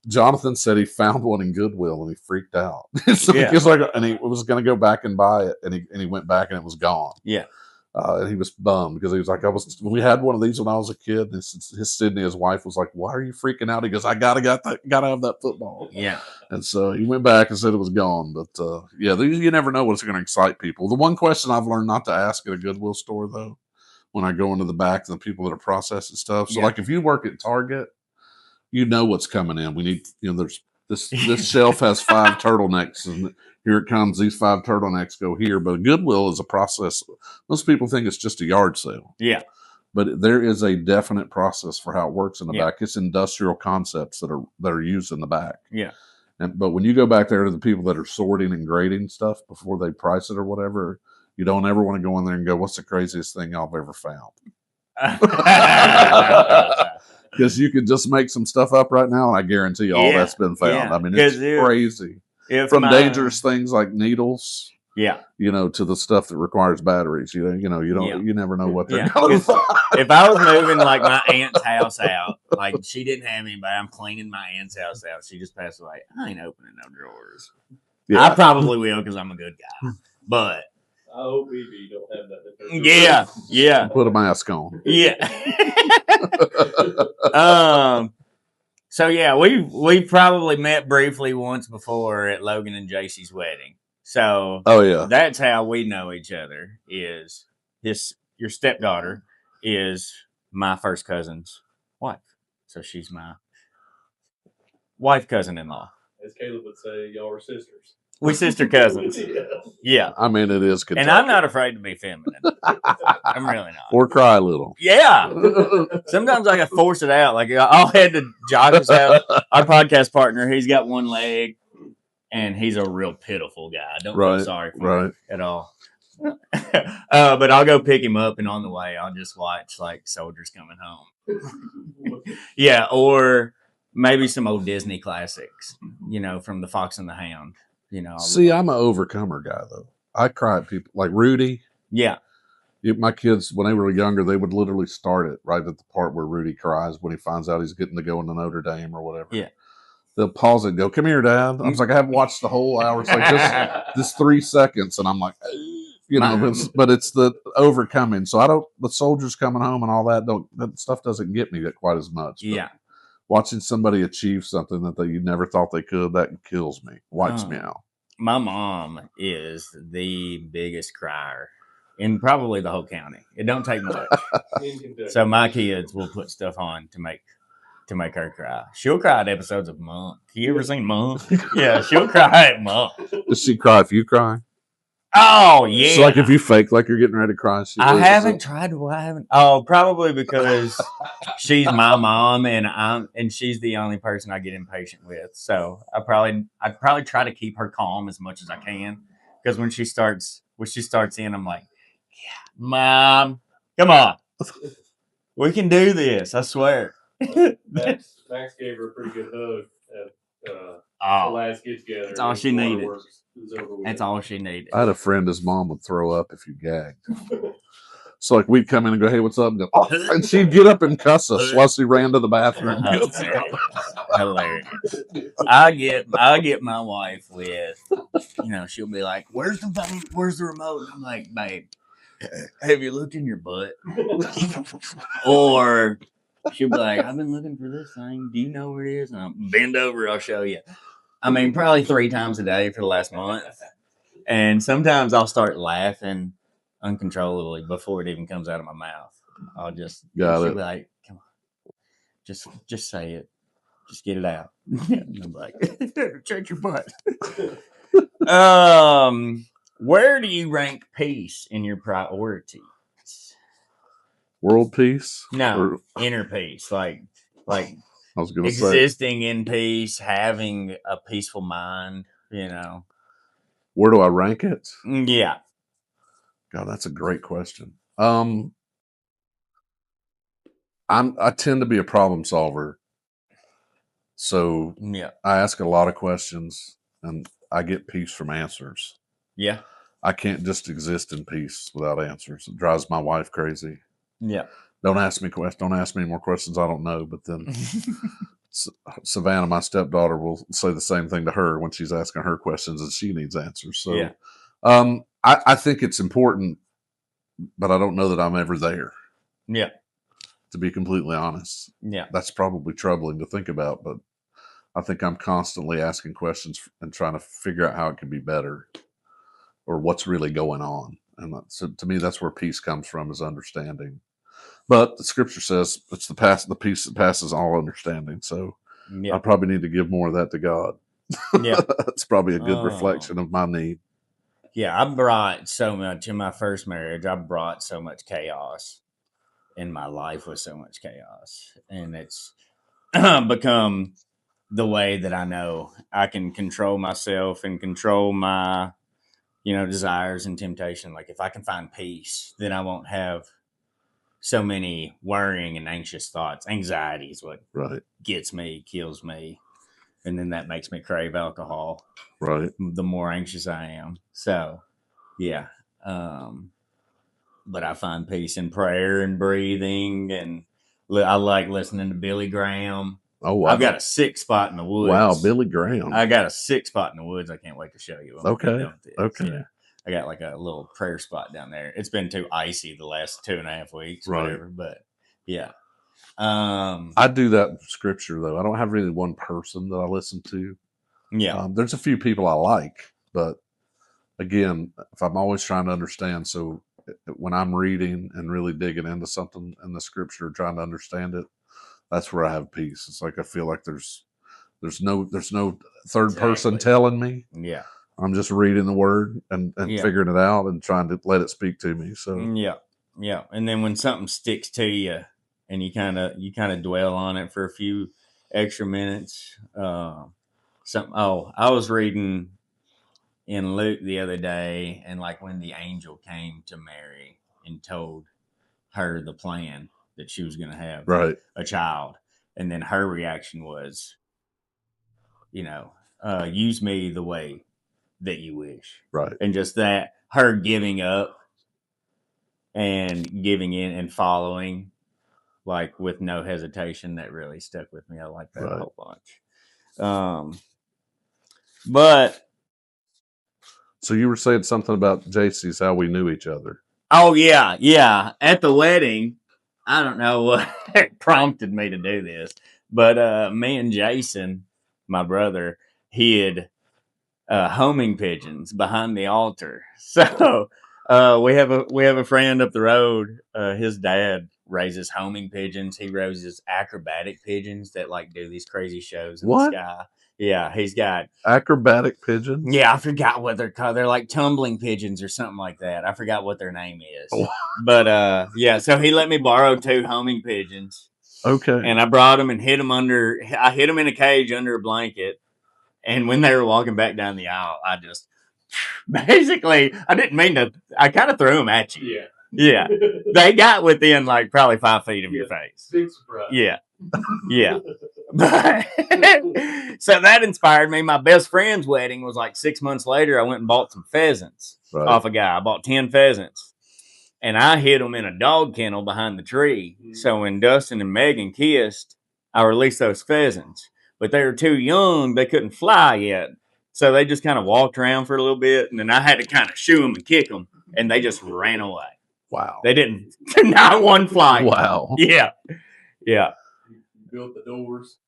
Jonathan said he found one in Goodwill and he freaked out. So he was like, and he was going to go back and buy it, and he went back and it was gone. Yeah. And he was bummed because he was like, we had one of these when I was a kid. And Sydney, his wife, was like, why are you freaking out? He goes, I gotta have that football. Yeah. And so he went back and said it was gone. But you never know what's going to excite people. The one question I've learned not to ask at a Goodwill store, though, when I go into the back, the people that are processing stuff. So like if you work at Target, you know what's coming in. We need, there's this shelf has 5 turtlenecks, and here it comes. These 5 turtlenecks go here. But Goodwill is a process. Most people think it's just a yard sale. Yeah. But there is a definite process for how it works in the back. It's industrial concepts that are used in the back. Yeah. But when you go back there to the people that are sorting and grading stuff before they price it or whatever, you don't ever want to go in there and go, what's the craziest thing I've ever found? Because you could just make some stuff up right now, and I guarantee you all that's been found. Yeah. I mean, it's crazy. From dangerous things like needles, to the stuff that requires batteries. You never know what they're going to find. If I was moving like my aunt's house out, like she didn't have anybody, I'm cleaning my aunt's house out. She just passed away. I ain't opening no drawers. Yeah. I probably will because I'm a good guy, but. I hope BB don't have that. Yeah. Put a mask on. Yeah. So yeah, we probably met briefly once before at Logan and JC's wedding. So that's how we know each other. Is your stepdaughter is my first cousin's wife, so she's my wife cousin-in-law. As Caleb would say, y'all are sisters. We sister cousins. Yeah. I mean, it is Kentucky. And I'm not afraid to be feminine. I'm really not. Or cry a little. Yeah. Sometimes I can force it out. Like I'll head to Josh's house. Our podcast partner, he's got one leg, and he's a real pitiful guy. I don't feel sorry for him at all. But I'll go pick him up, and on the way, I'll just watch like Soldiers Coming Home. Yeah, or maybe some old Disney classics, from The Fox and the Hound. See, I'm an overcomer guy, though. I cry at people like Rudy. Yeah. My kids, when they were younger, they would literally start it right at the part where Rudy cries when he finds out he's getting to go into Notre Dame or whatever. Yeah. They'll pause it and go, come here, Dad. I was like, I haven't watched the whole hour. It's like this 3 seconds. And I'm like, but it's the overcoming. So the Soldiers Coming Home and all that stuff doesn't get me quite as much. Yeah. Watching somebody achieve something that you never thought they could, that kills me. Wipes me out. My mom is the biggest crier in probably the whole county. It don't take much. So my kids will put stuff on to make her cry. She'll cry at episodes of Monk. You ever seen Monk? Yeah, she'll cry at Monk. Does she cry if you cry? Oh, yeah. So, like, if you fake like you're getting ready to cry, I haven't tried to. I haven't. Oh, probably because she's my mom, and she's the only person I get impatient with. So I'd probably try to keep her calm as much as I can, because when she starts in, I'm like, yeah, Mom, come on, we can do this. I swear. Max gave her a pretty good hug at the last get together. That's all she needed. That's all she needed. I had a friend, his mom would throw up if you gagged. So like we'd come in and go, hey, what's up? And, and she'd get up and cuss us while she ran to the bathroom. Hilarious. I get my wife with, she'll be like, where's the phone? Where's the remote? And I'm like, babe, have you looked in your butt? Or She'll be like, I've been looking for this thing. Do you know where it is? And I'll bend over, I'll show you. I mean, probably 3 times a day for the last month. And sometimes I'll start laughing uncontrollably before it even comes out of my mouth. I'll just Got she'll it. be like, come on, just say it. Just get it out. And I'm like, check your butt. Where do you rank peace in your priorities? World peace? No, Or, inner peace. Like I was going to say, existing in peace, having a peaceful mind, you know. where do I rank it? Yeah. God, that's a great question. I tend to be a problem solver. So Yeah. I ask a lot of questions and I get peace from answers. Yeah. I can't just exist in peace without answers. It drives my wife crazy. Yeah. Don't ask me any more questions I don't know. But then Savannah, my stepdaughter, will say the same thing to her when she's asking her questions and she needs answers. So Yeah. I think it's important, but I don't know that I'm ever there. Yeah. To be completely honest. Yeah. That's probably troubling to think about, but I think I'm constantly asking questions and trying to figure out how it can be better or what's really going on. And so to me, that's where peace comes from, is understanding. But the scripture says it's the peace that passes all understanding. So Yeah. I probably need to give more of that to God. Yeah. That's probably a good Oh. reflection of my need. Yeah, I brought so much in my first marriage. I brought so much chaos in my life with so much chaos. And it's become the way that I know I can control myself and control my, desires and temptation. Like if I can find peace, then I won't have so many worrying and anxious thoughts. Anxiety is what Right. gets me, kills me. And then that makes me crave alcohol. Right. The more anxious I am. So, yeah. But I find peace in prayer and breathing. And I like listening to Billy Graham. Oh, wow. I've got a sick spot in the woods. Wow, Billy Graham. I got a sick spot in the woods. I can't wait to show you. Okay. Okay. Yeah. I got like a little prayer spot down there. It's been too icy the last 2.5 weeks, Right. whatever. But yeah. I do that with scripture though. I don't have really one person that I listen to. Yeah. There's a few people I like, but again, if I'm always trying to understand, so when I'm reading and really digging into something in the scripture, trying to understand it, that's where I have peace. It's like I feel like there's no third person Exactly. telling me. Yeah. I'm just reading the word and Yeah. figuring it out and trying to let it speak to me. So Yeah. Yeah. And then when something sticks to you and you kind of dwell on it for a few extra minutes, I was reading in Luke the other day, and like when the angel came to Mary and told her the plan that she was going to have right. a child, and then her reaction was, use me the way that you wish. Right. And just that, her giving up and giving in and following, like with no hesitation, that really stuck with me. I like that a whole bunch. But so you were saying something about JC's, how we knew each other. Oh yeah. At the wedding, I don't know what prompted me to do this, but me and Jason, my brother, hid homing pigeons behind the altar. So we have a friend up the road. His dad raises homing pigeons. He raises acrobatic pigeons that like do these crazy shows in the sky. Yeah, he's got acrobatic pigeons. Yeah, I forgot what they're called. They're like tumbling pigeons or something like that. I forgot what their name is. But yeah, so he let me borrow 2 homing pigeons. Okay. And I brought them and hid them in a cage under a blanket. And when they were walking back down the aisle, I just basically, I didn't mean to, I kind of threw them at you. Yeah. Yeah. They got within like probably 5 feet of your face. Big surprise. Yeah. Yeah. So that inspired me. My best friend's wedding was like 6 months later. I went and bought some pheasants off a guy. I bought 10 pheasants. And I hid them in a dog kennel behind the tree. Mm-hmm. So when Dustin and Megan kissed, I released those pheasants. But they were too young. They couldn't fly yet. So they just kind of walked around for a little bit. And then I had to kind of shoo them and kick them. And they just ran away. Wow. They didn't. Not one flight. Wow. Yeah. Yeah. You built the doors.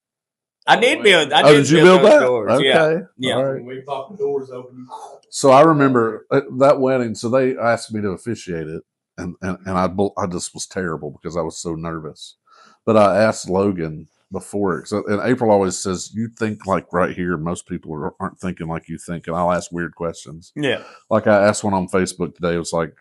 I did build. I did you build those that? doors. Okay. Yeah. Yeah. All right. When we popped the doors open. So I remember that wedding. So they asked me to officiate it, and I just was terrible because I was so nervous. But I asked Logan before, and April always says, "You think like right here. Most people aren't thinking like you think." And I'll ask weird questions. Yeah. Like I asked one on Facebook today. It was like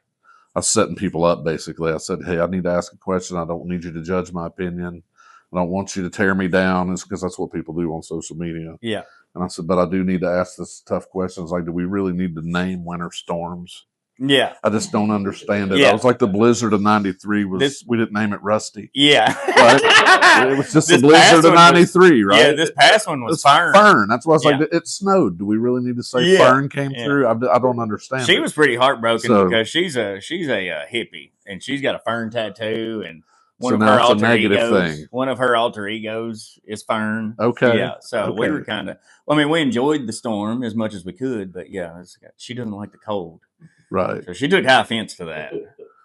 I was setting people up. Basically, I said, "Hey, I need to ask a question. I don't need you to judge my opinion. I don't want you to tear me down." It's because that's what people do on social media. Yeah. And I said, but I do need to ask this tough questions. Like, do we really need to name winter storms? Yeah. I just don't understand it. Yeah. I was like the blizzard of '93 was. We didn't name it Rusty. Yeah. Right? It was just the blizzard of '93, right? Yeah. This past one was Fern. Fern. That's why I was like, it snowed. Do we really need to say Fern came through? I don't understand. She was pretty heartbroken because she's a hippie and she's got a fern tattoo and one of her alter egos. One of her alter egos is Fern. Okay. Yeah. So we were kind of. I mean, we enjoyed the storm as much as we could, but yeah, she doesn't like the cold. Right. So she took high offense to that.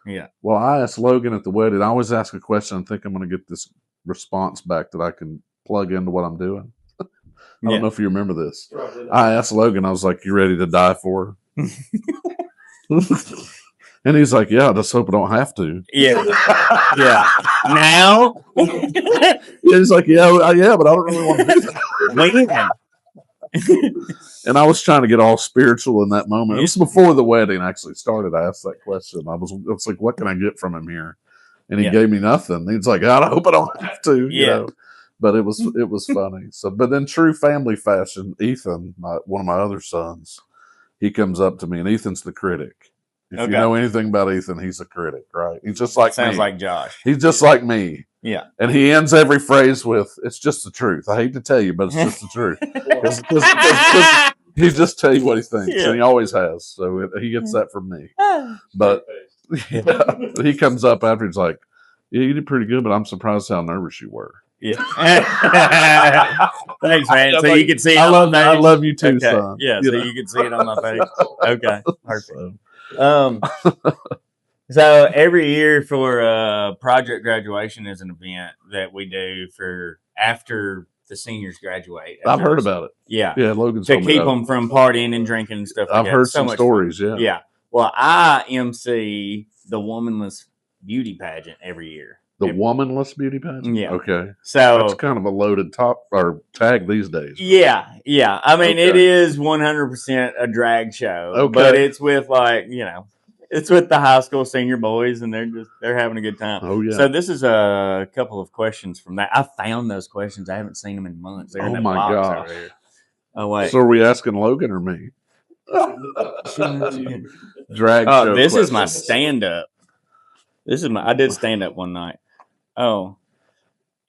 Yeah. Well, I asked Logan at the wedding. I always ask a question and think I'm going to get this response back that I can plug into what I'm doing. I don't know if you remember this. I asked Logan, I was like, "You ready to die for her?" And he's like, "Yeah, I just hope I don't have to." Yeah. Yeah. Now? He's like, yeah, but I don't really want to do that. And I was trying to get all spiritual in that moment. It was before the wedding actually started. I asked that question. It's like, what can I get from him here? And he gave me nothing. He's like, I hope I don't have to. You know? But it was funny. So, but in true family fashion, Ethan, one of my other sons, he comes up to me, and Ethan's the critic. If you know anything about Ethan, he's a critic, right? He's just like Sounds me. like Josh. He's just like me. Yeah. And he ends every phrase with, "It's just the truth." I hate to tell you, but it's just the truth. He just tell you what he thinks, and he always has. So he gets that from me. But he comes up after, he's like, "Yeah, you did pretty good, but I'm surprised how nervous you were." Yeah. Thanks, man. So you can see it on my face. I love you too, son. Yeah, so you can see it on my face. Okay. Perfect. So every year for project graduation is an event that we do for after the seniors graduate. I've heard about it. Yeah. Yeah, Logan's to keep them from partying and drinking and stuff like I've that. heard some stories, fun. Yeah. Well, I MC the Womanless Beauty Pageant every year. The Womanless Beauty Pageant? Yeah. Okay. So that's kind of a loaded tag these days. Yeah. Yeah. I mean, it is 100% a drag show, but it's with it's with the high school senior boys, and they're having a good time. Oh yeah. So this is a couple of questions from that. I found those questions. I haven't seen them in months. They're in that my box gosh. over there. Oh wait. So are we asking Logan or me? Drag show. This is my stand-up. I did stand-up one night. Oh.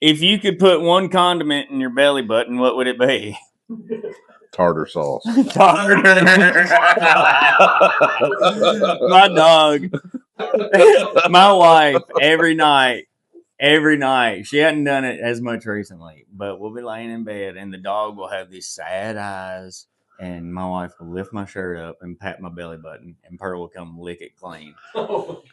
If you could put one condiment in your belly button, what would it be? Tartar sauce. Tartar. My dog. My wife, every night, she hadn't done it as much recently, but we'll be laying in bed and the dog will have these sad eyes, and my wife will lift my shirt up and pat my belly button, and Pearl will come lick it clean.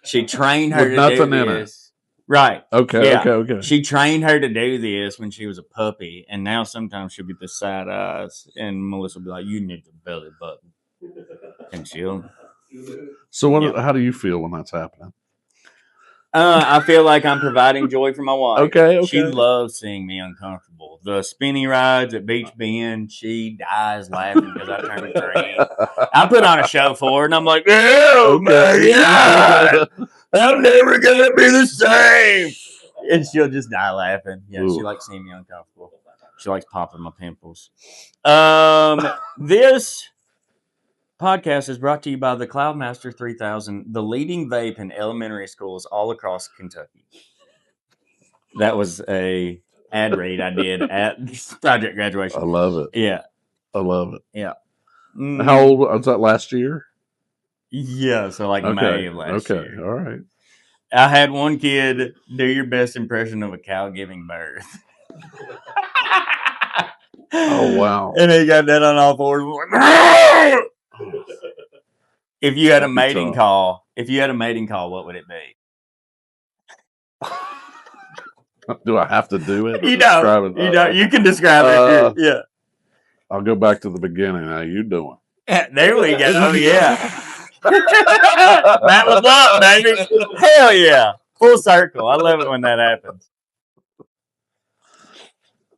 She trained her to do this. Right. Okay, yeah. Okay. She trained her to do this when she was a puppy, and now sometimes she'll get the side eyes, and Melissa will be like, "You need the belly button," and she'll. So, how do you feel when that's happening? I feel like I'm providing joy for my wife. Okay. She loves seeing me uncomfortable. The spinny rides at Beach Bend, she dies laughing because I turn green. I put on a show for her, and I'm like, "Oh my God, I'm never gonna be the same." And she'll just die laughing. Yeah, She likes seeing me uncomfortable. She likes popping my pimples. This podcast is brought to you by the Cloudmaster 3000, the leading vape in elementary schools all across Kentucky. That was a ad read I did at project graduation. I love it. Yeah. I love it. Yeah. How old was that last year? Yeah, so May of last year. Okay, all right. I had one kid do your best impression of a cow giving birth. Oh, wow. And he got that on all fours. If you had a mating call, what would it be? Do I have to do it? You Describe don't. it? You don't. You can describe it. Yeah. I'll go back to the beginning. How you doing? There we go. Oh, yeah. That was up, baby. Hell yeah. Full circle. I love it when that happens.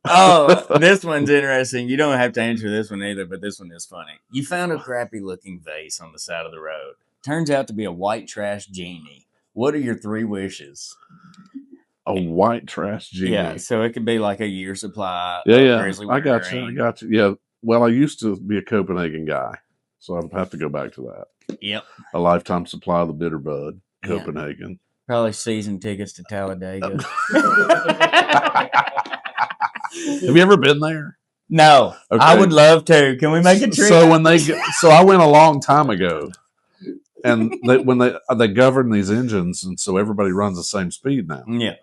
Oh, this one's interesting. You don't have to answer this one either, but this one is funny. You found a crappy looking vase on the side of the road. Turns out to be a white trash genie. What are your 3 wishes? A white trash genie. Yeah, so it could be like a year supply. Yeah. Grizzly I got you. wintergreen. I got you. Yeah. Well, I used to be a Copenhagen guy, so I'd have to go back to that. Yep. A lifetime supply of the bitter bud, Yeah. Copenhagen. Probably season tickets to Talladega. Have you ever been there? No, Okay. I would love to. Can we make a trip? So I went a long time ago, and they govern these engines, and so everybody runs the same speed now. Yeah.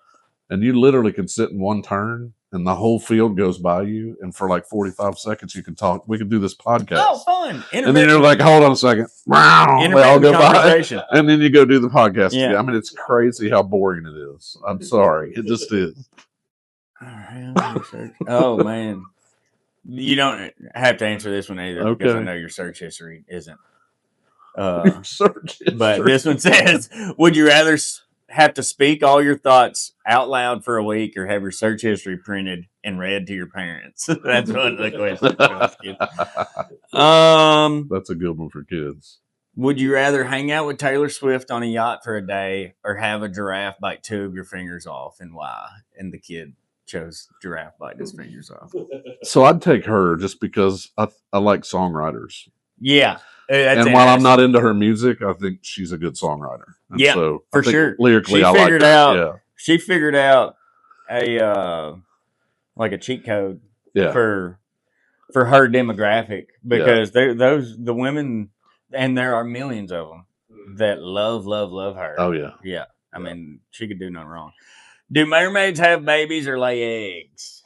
And you literally can sit in one turn, and the whole field goes by you, and for like 45 seconds you can talk. We can do this podcast. Oh, fun! And then you're like, hold on a second. They all go by, and then you go do the podcast. Yeah. Again. I mean, it's crazy how boring it is. I'm sorry, it just is. Oh man, you don't have to answer this one either because I Okay. know your search history isn't. Search history. But this one says, would you rather have to speak all your thoughts out loud for a week or have your search history printed and read to your parents? That's one of the questions. That's a good one for kids. Would you rather hang out with Taylor Swift on a yacht for a day or have a giraffe bite 2 of your fingers off, and why? And the kid chose giraffe biting his fingers off. So I'd take her just because I like songwriters. Yeah. And while I'm not into her music, I think she's a good songwriter. And yeah, so for sure. Lyrically, she I like figured her. out. Yeah. She figured out a like a cheat code for her demographic because the women, and there are millions of them that love her. Oh yeah. Yeah. I mean, she could do nothing wrong. Do mermaids have babies or lay eggs?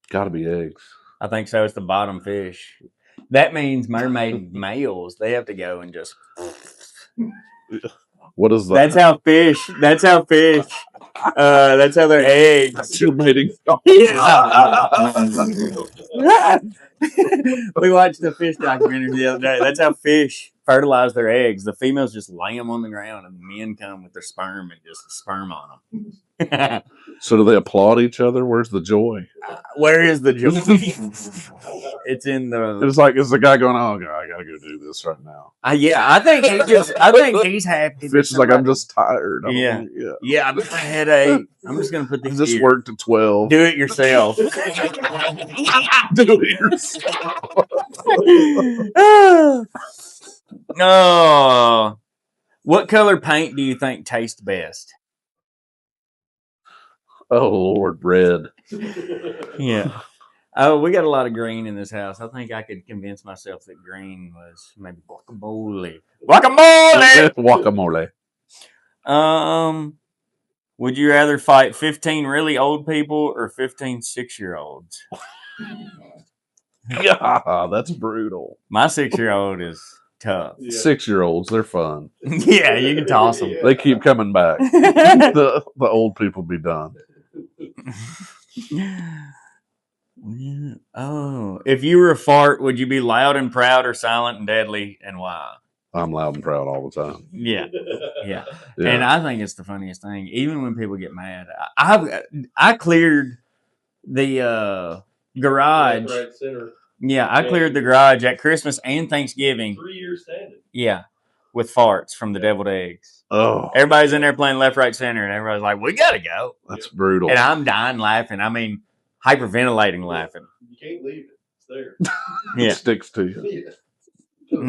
Got to be eggs. I think so. It's the bottom fish. That means mermaid males, they have to go and just. What is that? That's how fish. That's how their eggs. You're mating. We watched the fish documentary the other day. That's how fish fertilize their eggs. The females just lay them on the ground, and the men come with their sperm and just sperm on them. So do they applaud each other? Where's the joy? Where is the joy? It's in the. It's like, is the guy going, oh, God, I got to go do this right now. Yeah, I think he's happy. Fish is like, I'm just tired. Yeah, I've got a headache. I'm just going to put I this just here. worked at 12. Do it yourself. Do it yourself. Oh. What color paint do you think tastes best? Oh, Lord, red. Yeah. Oh, we got a lot of green in this house. I think I could convince myself that green was maybe guacamole. Guacamole. Would you rather fight 15 really old people or 15 6-year-olds? Yeah, that's brutal. My 6-year-old is tough. Yeah. 6-year-olds, they're fun. Yeah, you can toss them. They keep coming back. The old people be done. Oh, if you were a fart, would you be loud and proud or silent and deadly, and why? I'm loud and proud all the time. Yeah. Yeah. And I think it's the funniest thing. Even when people get mad, I cleared the garage. Right center. Yeah, I cleared the garage at Christmas and Thanksgiving. 3 years standing. Yeah, with farts from the deviled eggs. Oh, Everybody's in there playing left, right, center, and everybody's like, "We gotta go." that's brutal. And I'm dying laughing. I mean, hyperventilating laughing. You can't leave it. It's there. It sticks to you. Yeah.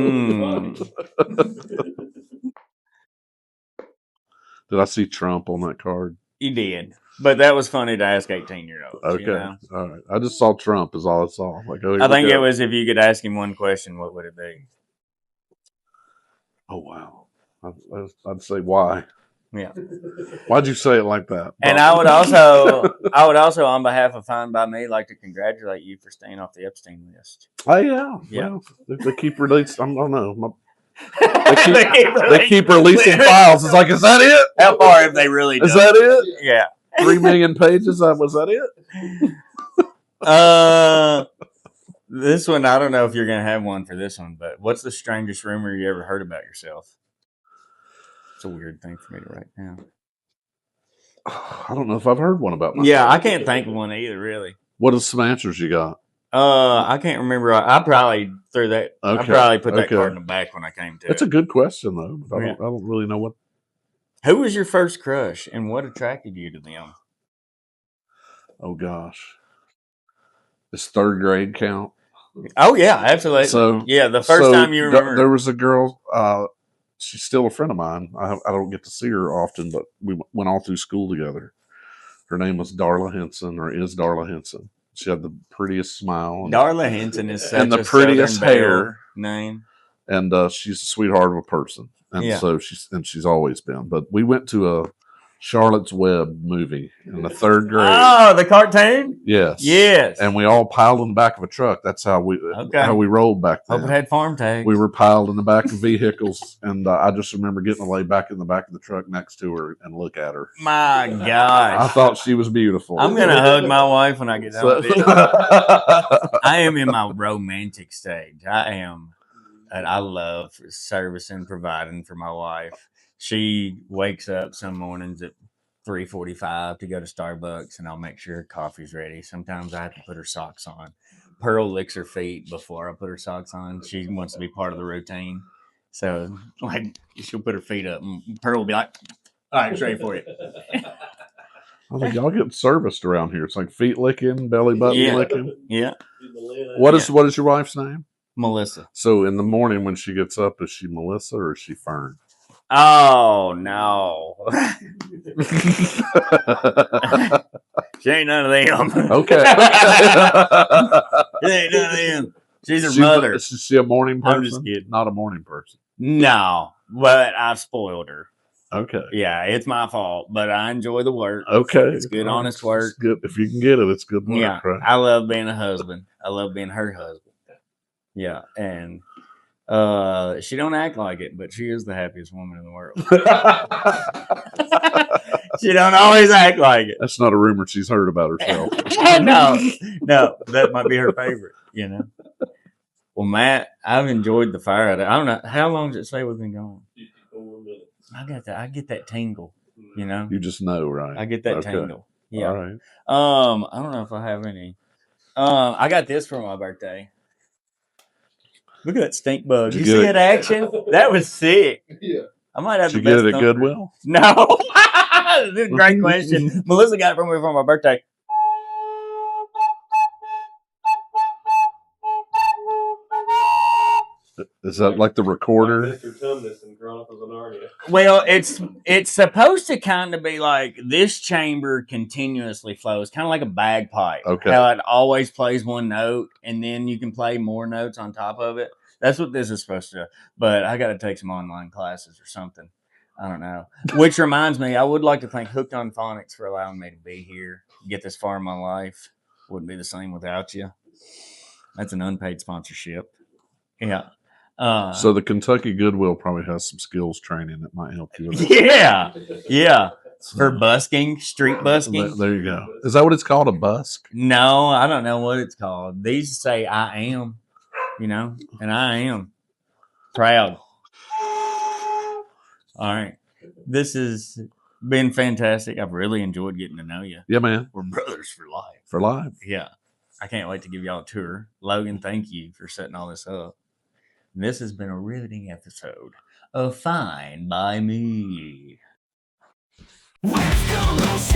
Did I see Trump on that card? You did, but that was funny to ask 18-year-olds. Okay. You know? All right. I just saw Trump is all I saw. Like, oh, I think it was if you could ask him one question, what would it be? Oh, wow. I'd say why. Yeah. Why'd you say it like that? And I would also, on behalf of Fine by Me, like to congratulate you for staying off the Epstein list. Oh, yeah. Yeah. Well, they keep releasing. I don't know. They keep releasing files. It's like, is that it? How far have they really done? Is that it? Yeah. 3 million pages. Was that it? This one, I don't know if you're gonna have one for this one, but what's the strangest rumor you ever heard about yourself? It's a weird thing for me to write down. I don't know if I've heard one about myself. Yeah, I can't think of one either, really. What are some answers you got? I can't remember. I probably threw that. Okay. I probably put that card in the back when I came to That's it. a good question, though. But Yeah. I don't really know what. Who was your first crush, and what attracted you to them? Oh gosh, does 3rd grade count? Oh yeah, absolutely. So yeah, the first time you remember. There was a girl. She's still a friend of mine. I don't get to see her often, but we went all through school together. Her name was Darla Henson, or is Darla Henson. She had the prettiest smile. Darla Henson is such and the a prettiest Southern hair name. And she's a sweetheart of a person. And so she's always been. But we went to a Charlotte's Web movie in the 3rd grade. Oh, the cartoon? Yes. And we all piled in the back of a truck. That's how we rolled back then. Hope it had farm tags. We were piled in the back of vehicles, and I just remember getting to lay back in the back of the truck next to her and look at her. My gosh. I thought she was beautiful. I'm going to hug my wife when I get done with this. I am in my romantic stage. I am. And I love servicing and providing for my wife. She wakes up some mornings at 3:45 to go to Starbucks, and I'll make sure her coffee's ready. Sometimes I have to put her socks on. Pearl licks her feet before I put her socks on. She wants to be part of the routine. So, like, she'll put her feet up, and Pearl will be like, all right, it's ready for you. I was like, y'all get serviced around here. It's like feet licking, belly button licking. Yeah. What is your wife's name? Melissa. So in the morning when she gets up, is she Melissa or is she Fern? Oh, no. She ain't none of them. Okay. She ain't none of them. She's her mother. Is she a morning person? I'm just kidding. Not a morning person. No, but I've spoiled her. Okay. Yeah, it's my fault, but I enjoy the work. Okay. It's good, honest work. It's good. If you can get it, it's good work. Yeah, right? I love being a husband. I love being her husband. Yeah, and she don't act like it, but she is the happiest woman in the world. She don't always act like it. That's not a rumor she's heard about herself. No, that might be her favorite, you know. Well, Matt, I've enjoyed the fire. I don't know how long does it say we've been going. 54 minutes. I get that tingle, you know. You just know, right? I get that tingle. Yeah. All right. I don't know if I have any. I got this for my birthday. Look at that stink bug. You see that action? That was sick. Yeah. I might have Did the you best get it at thumper. Goodwill? No. This is a great question. Melissa got it for me for my birthday. Is that like the recorder? Like Mr. Tumnus in Chronicles of Narnia. Well, it's supposed to kind of be like this chamber continuously flows, kind of like a bagpipe. Okay. How it always plays one note, and then you can play more notes on top of it. That's what this is supposed to. But I got to take some online classes or something. I don't know. Which reminds me, I would like to thank Hooked on Phonics for allowing me to be here, get this far in my life. Wouldn't be the same without you. That's an unpaid sponsorship. Yeah. So the Kentucky Goodwill probably has some skills training that might help you with it. Yeah. For busking, street busking. There you go. Is that what it's called, a busk? No, I don't know what it's called. These say I am, you know, and I am proud. All right. This has been fantastic. I've really enjoyed getting to know you. Yeah, man. We're brothers for life. For life. Yeah. I can't wait to give y'all a tour. Logan, thank you for setting all this up. This has been a riveting episode of Fine by Me. West Coast,